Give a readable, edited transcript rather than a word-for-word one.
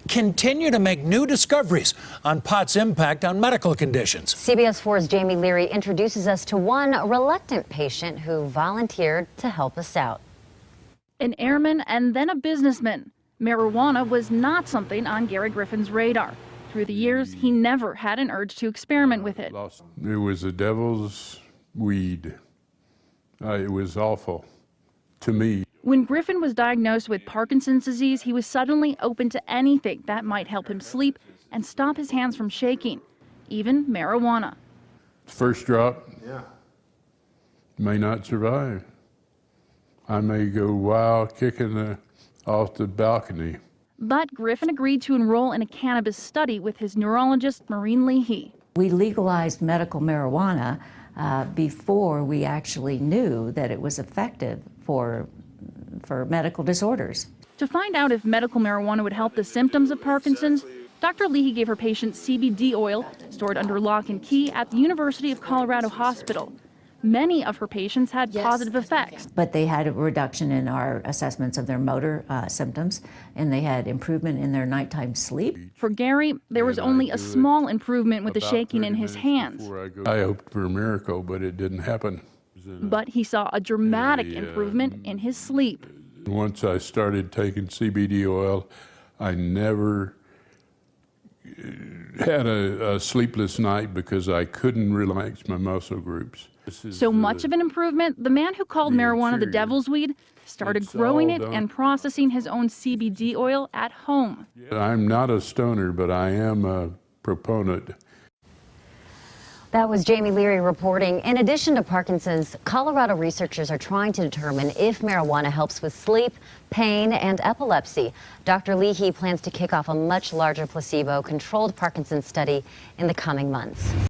continue to make new discoveries on pot's impact on medical conditions. CBS 4's Jamie Leary introduces us to one reluctant patient who volunteered to help us out. An airman and then a businessman. Marijuana was not something on Gary Griffin's radar. Through the years, he never had an urge to experiment with it. It was the devil's weed. It was awful to me. When Griffin was diagnosed with Parkinson's disease, he was suddenly open to anything that might help him sleep and stop his hands from shaking, even marijuana. First drop, may not survive. I may go wild kicking off the balcony. But Griffin agreed to enroll in a cannabis study with his neurologist, Maureen Leahy. We legalized medical marijuana before we actually knew that it was effective for medical disorders. To find out if medical marijuana would help the symptoms of Parkinson's, Dr. Leahy gave her patients CBD oil stored under lock and key at the University of Colorado Hospital. Many of her patients had positive effects. But they had a reduction in our assessments of their motor symptoms, and they had improvement in their nighttime sleep. For Gary, there was only a small improvement with the shaking in his hands. I hoped for a miracle, but it didn't happen. But he saw a dramatic improvement in his sleep. Once I started taking CBD oil, I never had a sleepless night because I couldn't relax my muscle groups. So much of an improvement, the man who called marijuana the devil's weed started growing it and processing his own CBD oil at home. I'm not a stoner, but I am a proponent. That was Jamie Leary reporting. In addition to Parkinson's, Colorado researchers are trying to determine if marijuana helps with sleep, pain, and epilepsy. Dr. Leahy plans to kick off a much larger placebo-controlled Parkinson's study in the coming months.